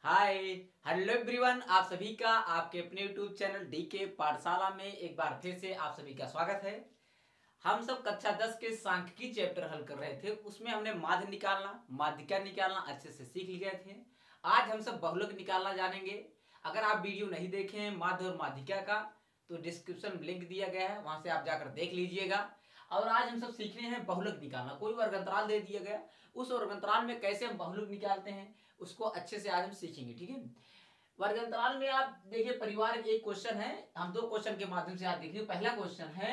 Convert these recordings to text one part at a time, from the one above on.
Hi hello everyone, आप सभी का आपके अपने यूट्यूब चैनल डीके पाठशाला में एक बार फिर से आप सभी का स्वागत है। हम सब कक्षा 10 के सांख्यिकी चैप्टर हल कर रहे थे। उसमें हमने माध्य निकालना, माध्यिका निकालना अच्छे से सीख लिए थे। आज हम सब बहुलक निकालना जानेंगे। अगर आप वीडियो नहीं देखे हैं माध्य और माध्यिका का तो डिस्क्रिप्शन में लिंक दिया गया है, वहां से आप जाकर देख लीजिएगा। और आज हम सब सीखने हैं बहुलक निकालना। कोई वर्गंतराल दे दिया गया, उस वर्गंतराल में कैसे हम बहुलक निकालते हैं उसको अच्छे से आज हम सीखेंगे। ठीक है, वर्गंतराल में आप देखिए परिवार एक क्वेश्चन है, हम दो क्वेश्चन के माध्यम से आज देखिए। पहला क्वेश्चन है,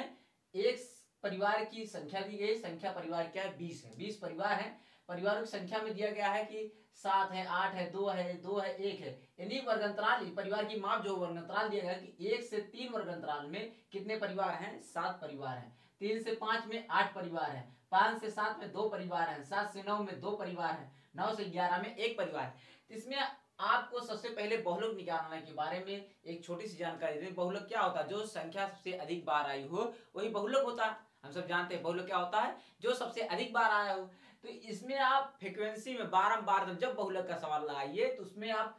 एक परिवार की संख्या दी गई, संख्या परिवार क्या है 20 है। 20 परिवार है, परिवारों की संख्या में दिया गया है कि 7 है, 8 है, 2 है, 2 है, 1 है। यानी वर्गंतराल परिवार की माप जो वर्गंतराल दिया गया कि 1 से 3 वर्गंतराल में कितने परिवार हैं? 7 परिवार हैं। 3 से 5 में 8 परिवार हैं। 5 से 7 में 2 परिवार हैं। 7 से 9 में 2 परिवार हैं। 9 से 11 में 1 परिवार है। इसमें आपको सबसे पहले बहुलक निकालने के बारे में एक छोटी सी जानकारी दें। बहुलक क्या होता है? जो संख्या सबसे अधिक बार आई हो वही बहुलक होता है। हम सब जानते हैं बहुलक क्या होता है, जो सबसे अधिक बार आया हो। तो इसमें आप फ्रीक्वेंसी में बारंबार जब बहुलक का सवाल लगाइए तो उसमें आप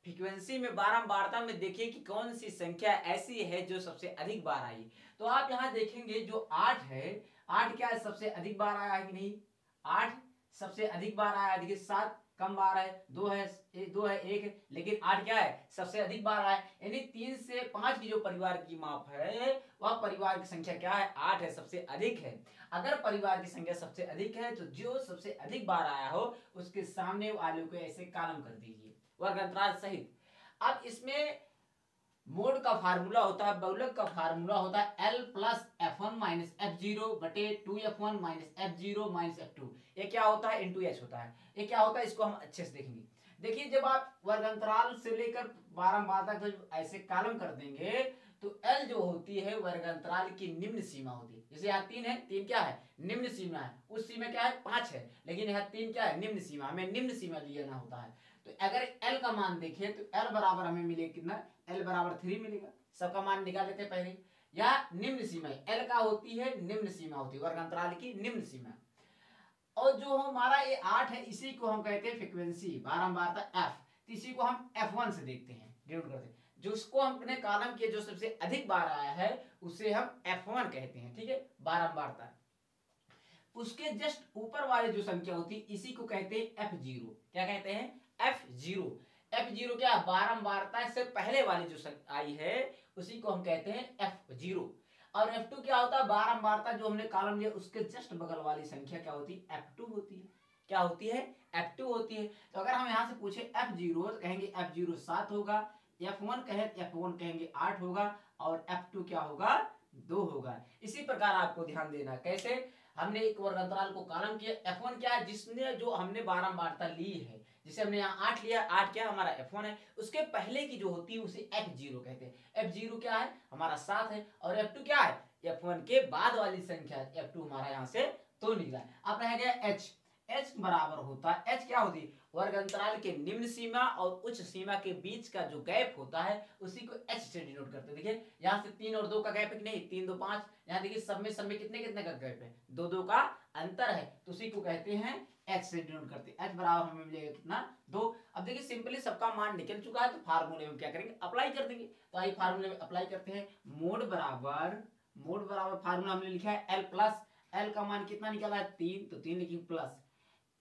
फ्रीक्वेंसी में बारंबारता में देखिए कि कौन सी संख्या ऐसी है जो सबसे अधिक बार आई। तो आप यहाँ देखेंगे जो 8 है, 8 क्या है? सबसे अधिक बार आया है कि नहीं? 8 सबसे अधिक बार आया। देखिए 7 कम बार है, 2 है, 1 है, लेकिन 8 क्या है? सबसे अधिक बार आया। यानी 3 से 5 की जो परिवार की माप है वह परिवार की संख्या क्या है? 8 है, सबसे अधिक है। अगर परिवार की संख्या सबसे अधिक है तो जो सबसे अधिक बार आया हो उसके सामने वाले को ऐसे कॉलम कर दीजिए वर्गंतराल सहित। अब इसमें मोड का फार्मूला होता है, बहुलक का फार्मूला होता है L plus F1 minus F0 बटे 2F1 minus F0 minus F2। ये क्या होता है? इंटू एच होता है। ये क्या होता है इसको हम अच्छे से देखेंगे। देखिए जब आप वर्गंतराल से लेकर बारंबार तक जब ऐसे कॉलम कर देंगे तो L जो होती है वर्गंतराल की निम्न सीमा होती है। जैसे यहाँ 3 है, 3 क्या है? निम्न सीमा है। उस सीमा क्या है? 5 है, लेकिन यहाँ 3 क्या है? निम्न सीमा। हमें निम्न सीमा लेना होता है। तो अगर L का मान देखें तो L बराबर हमें मिलेगा कितना? L बराबर 3 मिलेगा। सबका मान निकाल लेते पहले। या निम्न सीमा L का होती है निम्न सीमा होती है, वर्गंतराल की निम्न सीमा। और जो हमारा ये 8 है इसी को हम कहते हैं फ्रीक्वेंसी, बारंबारता F। तो इसी को हम F1 से देखते हैं, डिनोट करते हैं। जो उसको हमने कॉलम किया जो सबसे अधिक बार आया है उसे हम F1 कहते हैं। ठीक है, बारंबारता। उसके जस्ट ऊपर वाले जो संख्या होती है इसी को कहते हैं F0। क्या कहते हैं? F0। F0 क्या? बारंबारता से पहले वाली जो आई है उसी को हम कहते हैं F0। और F2 क्या होता है? बारंबारता जो हमने कॉलम लिया उसके जस्ट बगल वाली संख्या क्या होती है? F2 होती है। क्या होती है? F2 होती है। तो अगर हम यहां से पूछे F0 तो कहेंगे F0 7 होगा। F1 कहे F1 कहेंगे 8 होगा। और F2 क्या होगा? 2 होगा। इसी प्रकार आपको ध्यान देना कैसे हमने एक वर्गंतराल को कॉलम किया। F1 क्या है? जिसने जो हमने बारंबारता ली है, जिसे हमने यहाँ 8 लिया, 8 क्या हमारा F1 है। उसके पहले की जो होती है उसे F0 कहते हैं। F0 क्या है? हमारा 7 है। और F2 क्या है? F1 के बाद वाली संख्या F2 हमारा यहाँ से 2 निकला। अब रह गया H। H बराबर होता है, H क्या होती है? वर्गंतराल के निम्न सीमा और उच्च सीमा के बीच का जो गैप होता है उसी को H से डिनोट करते हैं। देखिए यहाँ से 3 और 2 का गैप है कि नहीं? 3 2 5। यहाँ देखिए सब में कितने कितने का गैप है? 2 2 का अंतर है। तो उसी को कहते हैं H से डिनोट करते हैं। H बराबर हमें मिलेगा कितना? 2। अब देखिए सिंपली सबका मान निकल चुका है तो फार्मूले में क्या करेंगे? अप्लाई कर देंगे। तो आइए फार्मूले में अप्लाई करते हैं। मोड बराबर फार्मूला हमने लिखा है L प्लस L का मान कितना निकला है? 3। तो 3 लिखेंगे plus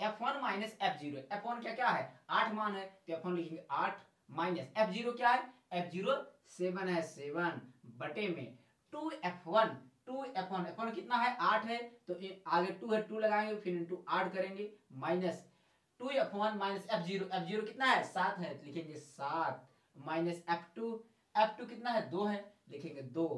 F1 minus F0। F1 क्या है? 8 मान है तो F1 लिखेंगे 8 माइनस F0 क्या है? F0 7 है, 7 बटे में 2F1। 2F1 F1 कितना है? 8 है तो आगे 2 है, 2 लगाएंगे फिर इंटू 8 करेंगे minus 2F1 minus F0। F0 कितना है? 7 है तो लिखेंगे 7 माइनस F2। F2 कितना है? 2 है, लिखेंगे 2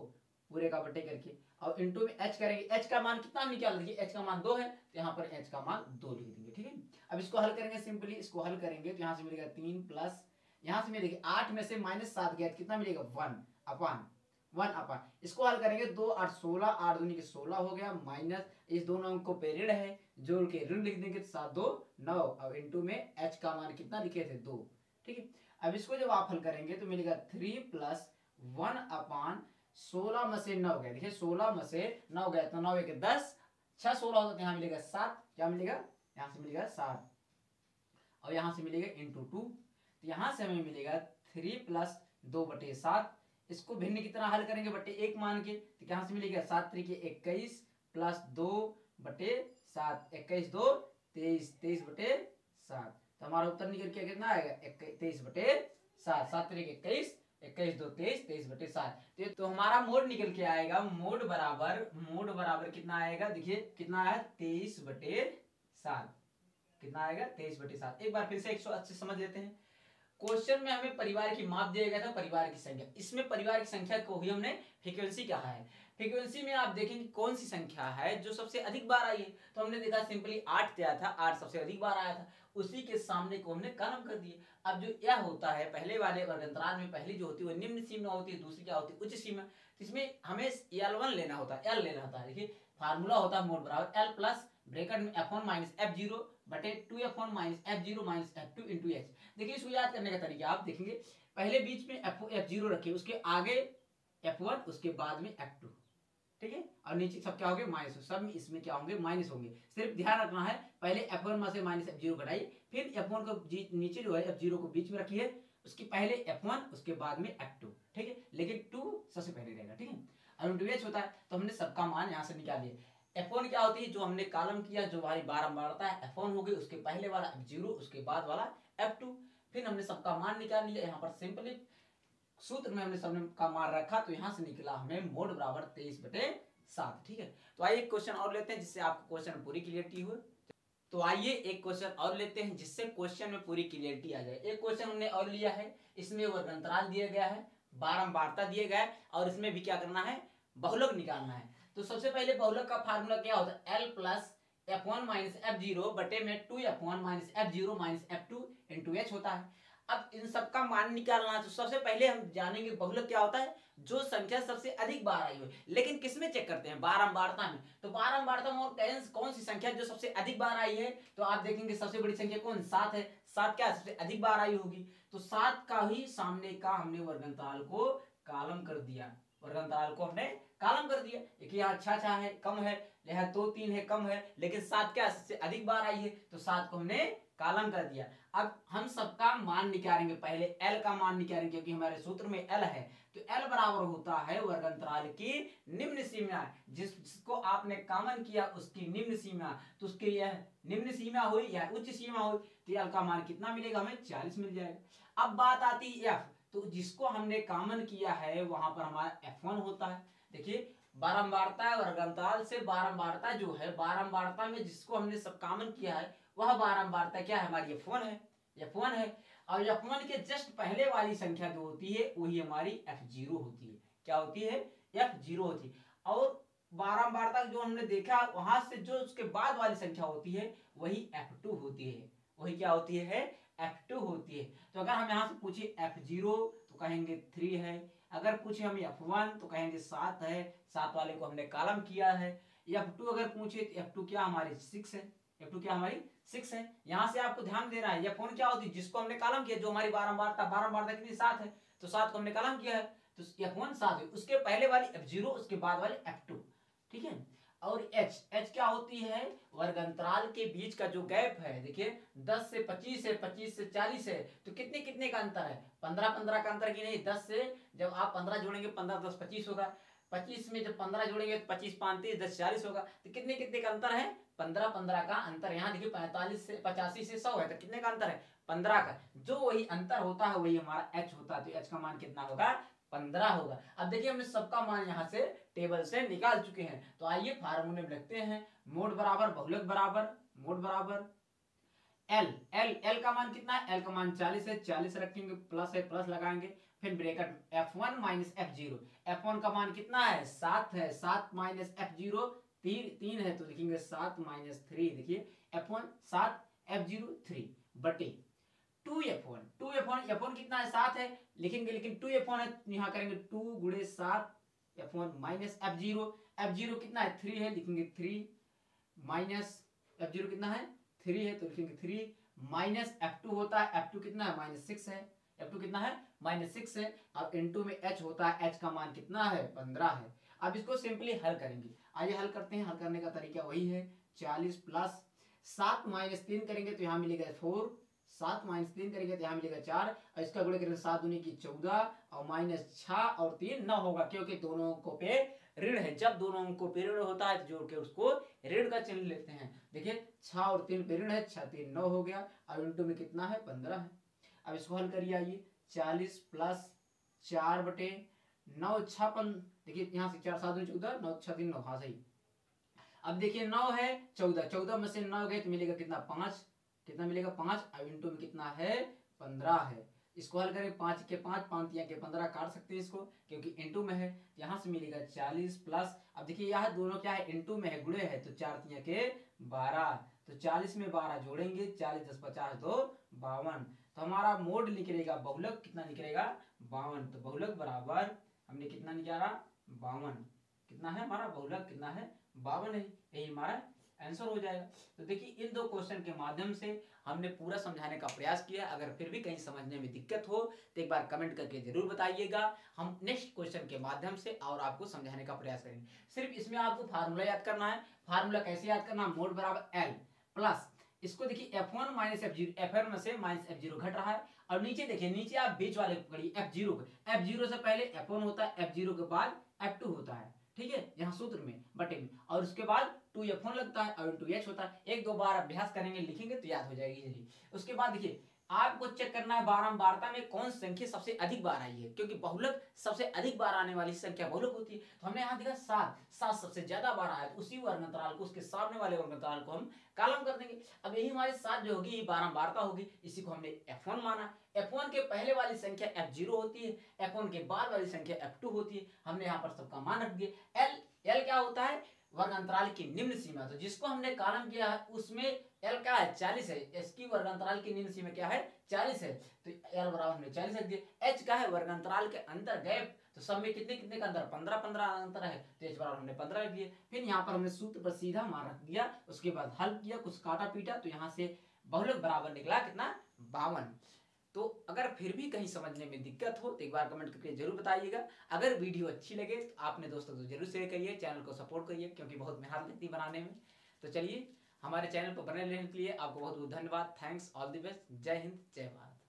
पूरे का बटे करके और इंटू में H करेंगे। H का मान कितना निकाल दीजिए? H का मान 2 है तो यहाँ पर H का मान 2 लिख देंगे। ठीक है, अब इसको हल करेंगे। सिंपली इसको हल करेंगे तो यहाँ से मिलेगा 3 प्लस यहाँ से मिलेगा 8 में से माइनस 7 गया कितना मिलेगा? 1 अपान। इसको हल करेंगे 2 8 16, 8 दूनी के 16 हो गया माइनस इस दोनों अंक को पे ऋण है, जोड़ के ऋण लिख देंगे 7 2 9। अब इंटू में H का मान कितना लिखे थे? 2। ठीक है, अब इसको जब आप हल करेंगे तो मिलेगा 3 प्लस 1 अपान 16 में से 9 गए। देखिए 16 में से 9 गए तो 9 1 10, 6 16 होता है, यहाँ मिलेगा 7। क्या मिलेगा? यहाँ से मिलेगा 7 और यहाँ से मिलेगा इंटू 2। तो यहाँ से हमें मिलेगा 3 + 2/7। इसको भिन्न की तरह हल करेंगे बटे 1 मान के, तो यहाँ से मिलेगा 7 × 21 + 2/7, 21 2 23, 23/7। तो हमारा उत्तर निकल के कितना आएगा 23/7, 7 × 21, 21 2 23, 23/7। तो हमारा मोड निकल के आएगा, मोड बराबर कितना आएगा, देखिए कितना है 23/7, कितना आएगा 23/7। एक बार फिर से 180 समझ लेते हैं। क्वेश्चन में हमें परिवार की माप दिया गया था, परिवार की संख्या। इसमें परिवार की संख्या को ही हमने फ्रीक्वेंसी कहा है। फ्रीक्वेंसी में आप देखेंगे कौन सी संख्या है जो सबसे अधिक बार आई है, तो हमने देखा सिंपली 8 दिया था, 8 सबसे अधिक बार आया था, उसी के सामने को हमने कलम कर दिए। अब जो यह होता है पहले वाले वर्गंतराल में, पहली जो होती है वो निम्न सीमा होती है, दूसरी क्या होती है उच्च सीमा। इसमें हमें L1 लेना होता है, L लेना होता है। देखिए फार्मूला होता है मोड बराबर L प्लस ब्रैकेट में F1 - F0 बटे 2F1 - F0 - F2 × X। देखिए इसको याद करने का तरीका आप देखेंगे, पहले बीच में F0 रखिए, उसके आगे F1, उसके बाद में F2, ठीक है, और नीचे सब क्या होंगे माइनस, सब में इसमें क्या होंगे माइनस होंगे। सिर्फ ध्यान रखना है पहले F1 में से -F0 घटाइए, फिर F1 को नीचे जो है F0 को बीच में रखिए, उसके पहले F1 उसके बाद में F2, ठीक है, लेकिन 2 सबसे पहले रहेगा, ठीक है। और H होता है, तो हमने सबका मान यहाँ से निकाल लिया। F1 क्या होती है, जो हमने कॉलम किया, जो हमारी बारंबारता है, F1 हो गई, उसके पहले वाला F0, उसके बाद वाला F2, फिर हमने सबका मान निकाल लिया। यहाँ पर सिंपली सूत्र में हमने सबका मान रखा, तो यहाँ से निकला हमें मोड बराबर 23/7, ठीक है। तो आइए एक क्वेश्चन और लेते हैं जिससे आपको क्वेश्चन पूरी क्लियरिटी हो। तो आइए एक क्वेश्चन और लेते हैं जिससे क्वेश्चन में पूरी क्लियरिटी आ जाए। एक क्वेश्चन हमने और लिया है, इसमें वर्गंतराल दिया गया है, बारंबारता दिया गया है, और इसमें भी क्या करना है, बहुलक निकालना है। तो सबसे पहले बहुलक का फार्मूला क्या होता है, L प्लस F1 - F0 बटे में 2F1 - F0 - F2 × H होता है। अब इन सबका मान निकालना है, तो सबसे पहले हम जानेंगे बहुलक क्या होता है, जो संख्या सबसे अधिक बार आई हो। लेकिन किसमें चेक करते हैं, बारंबारता में। तो बारंबारता में और कौन सी संख्या जो सबसे अधिक बार आई है, तो आप देखेंगे सबसे बड़ी संख्या कौन, 7 है। 7 क्या सबसे अधिक बार आई होगी, तो 7 का ही सामने का हमने वर्गंतराल को कॉलम कर दिया, वर्गंतराल को हमने कॉलम कर दिया। देखिए यहाँ अच्छा है, कम है, यहाँ 2 3 है, कम है, लेकिन 7 क्या सबसे अधिक बार आई है, तो 7 को हमने कॉलम कर दिया। अब हम सबका मान निकालेंगे, पहले L का मान निकालेंगे, क्योंकि हमारे सूत्र में L है, तो L बराबर होता है वर्गंतराल की निम्न सीमा, जिसको आपने कॉमन किया उसकी निम्न सीमा, तो उसके यह निम्न सीमा हुई या उच्च सीमा हुई, तो L का मान कितना मिलेगा, हमें 40 मिल जाएगा। अब बात आती है F, तो जिसको हमने कॉमन किया है वहां पर हमारा F1 होता है। देखिए बारंबारता वर्गंतराल से बारंबारता जो है, बारंबारता में जिसको हमने सब कॉमन किया है वह बारंबारता क्या है, हमारी F1 है, F1 है। और F1 के जस्ट पहले वाली संख्या जो होती है वही हमारी F0 होती है। क्या होती है, F0 होती है। और बारंबारता जो हमने देखा वहां से जो उसके बाद वाली संख्या होती है वही F2 होती है, वही क्या होती है, F2 होती है। तो अगर हम यहाँ से पूछे F0 तो कहेंगे 3 है, अगर पूछे हम F1 तो कहेंगे 7 है, 7 वाले को हमने कॉलम किया है। F2 अगर पूछे तो F2 क्या हमारी 6 है, F2 क्या हमारी 6 है। यहाँ से आपको ध्यान देना है, F1 क्या होती है, जिसको हमने कॉलम किया, जो हमारी बारंबारता कितनी 7 है, तो 7 को हमने कॉलम किया है, तो F1 7 है, उसके पहले वाली F0, उसके बाद वाली F2, ठीक है। और H क्या होती है, वर्गंतराल के बीच का जो गैप है, देखिए 10 से 25 है, 25 से 40 है, तो कितने कितने का अंतर है, 15 का अंतर की नहीं, 10 से जब आप 15 जोड़ेंगे 15 10 25 होगा, 25 में जब 15 जोड़ेंगे तो 25 5 30 10 40 होगा, तो कितने कितने का अंतर है, 15 का अंतर। यहाँ देखिए 45 से 85 से 100 है, तो कितने का अंतर है, 15 का। जो वही अंतर होता है वही हमारा H होता है, तो H का मान कितना होगा, 15 होगा। अब देखिए हमने सबका मान यहाँ से टेबल से निकाल चुके हैं, तो आइए फार्मूले में लिखते हैं, मोड बराबर बहुलक बराबर मोड बराबर L का मान कितना है, L का मान 40 है, 40 रखेंगे, प्लस है प्लस लगाएंगे, फिर ब्रैकेट F1 - F0, F1 का मान कितना है 7 है, 7 - F0 3 है, तो लिखेंगे 7 - 3, देखिए F1 7 F0 3 बटे 2F1 F1 कितना है 7 है, लिखेंगे, लेकिन 2F1 है, यहाँ करेंगे 2 × 7 F1 - F0 कितना है 3 है, लिखेंगे 3 माइनस F0 कितना है 3 है, तो लिखेंगे 3 माइनस F2 होता है, F2 कितना है -6 है, F2 कितना है -6 है। अब इनटू में H होता है, H का मान कितना है 15 है। अब इसको सिंपली हल करेंगे, आइए हल करते हैं। हल करने का तरीका वही है, 40 प्लस 7 - 3 करेंगे तो यहाँ मिलेगा 4, 7 माइनस 3 करेंगे तो यहाँ मिलेगा 4 और इसका गुणा करेंगे 7 दूनी की 14 और माइनस 6 और 3 9 होगा, क्योंकि दोनों अंकों पे ऋण है। जब दोनों अंकों पे ऋण होता है तो जोड़ के उसको ऋण का चिन्ह लेते हैं। देखिए 6 और 3 पे ऋण है, 6 3 9 हो गया। अब इंटू में कितना है 15 है। अब इसको हल करिए, आइए 40 प्लस 4 बटे 9 56। देखिए यहाँ से 4 7 14 9 6 3 9, हाँ सही। अब देखिए 9 है 14, 14 में से 9 गए तो मिलेगा कितना 5, कितना मिलेगा 5। अब इंटू में कितना है 15 है। इसको हल करें 5 के 5 5 के 15 काट सकते हैं इसको, क्योंकि इंटू में है। यहाँ से मिलेगा 40 प्लस, अब देखिए यहाँ दोनों क्या है इंटू में है, गुणे है, तो 4 के 12, तो 40 में 12 जोड़ेंगे, 40 10 50 तो 52। तो हमारा मोड निकलेगा बहुलक, कितना निकलेगा 52। तो बहुलक बराबर हमने कितना निकाला 52, कितना है हमारा बहुलक कितना है 52 है, यही हमारा आंसर हो जाएगा। तो देखिए इन दो क्वेश्चन के माध्यम से हमने पूरा समझाने का प्रयास किया। अगर फिर भी कहीं समझने में दिक्कत हो तो एक बार कमेंट करके जरूर बताइएगा, हम नेक्स्ट क्वेश्चन के माध्यम से और आपको समझाने का प्रयास करेंगे। सिर्फ इसमें आपको फार्मूला याद करना है। फार्मूला कैसे याद करना, मोड बराबर एल प्लस, इसको देखिए F1 माइनस F0, F1 में से माइनस F0 घट रहा है। और नीचे देखिए, नीचे आप बीच वाले को पढ़िए F0 F0 से पहले F1 होता है, F0 के बाद F2 होता है, ठीक है, यहाँ सूत्र में बटे में, और उसके बाद 2F1 लगता है और 2H होता है। एक दो बार अभ्यास करेंगे, लिखेंगे तो याद हो जाएगी इजीली। उसके बाद देखिए आपको चेक करना है बारंबारता में कौन संख्या सबसे अधिक बार आई है, क्योंकि बहुलक सबसे अधिक बार आने वाली संख्या बहुलक होती है। तो हमने यहाँ देखा 7 सबसे ज्यादा बार आया, तो उसी वर्ग अंतराल को, उसके सामने वाले वर्ग अंतराल को हम कॉलम कर देंगे। अब यही हमारी 7 जो होगी ये बारंबारता होगी, इसी को हमने F1 माना। F1 के पहले वाली संख्या F0 होती है, F1 के बाद वाली संख्या F2 होती है। हमने यहाँ पर सबका मान रख दिया। L क्या होता है, वर्ग अंतराल की निम्न सीमा। तो जिसको हमने कॉलम किया है उसमें L क्या है 40 है, इसकी वर्ग अंतराल की निम्न सीमा क्या है 40 है, तो L बराबर हमने 40 रख दिया। H क्या है, वर्ग अंतराल के अंदर गैप, तो सब में कितने कितने का अंतर 15 15 अंतर है, तो H बराबर हमने 15 रख दिया। फिर यहाँ पर हमने सूत्र पर सीधा मान रख दिया, उसके बाद हल किया, कुछ काटा पीटा, तो यहाँ से बहुलक बराबर निकला कितना 52। तो अगर फिर भी कहीं समझने में दिक्कत हो तो एक बार कमेंट करके जरूर बताइएगा। अगर वीडियो अच्छी लगे तो आपने दोस्तों को जरूर शेयर करिए, चैनल को सपोर्ट करिए, क्योंकि बहुत मेहनत लगती है बनाने में। तो चलिए, हमारे चैनल पर बने रहने के लिए आपको बहुत बहुत धन्यवाद। थैंक्स, ऑल द बेस्ट, जय हिंद, जय भारत।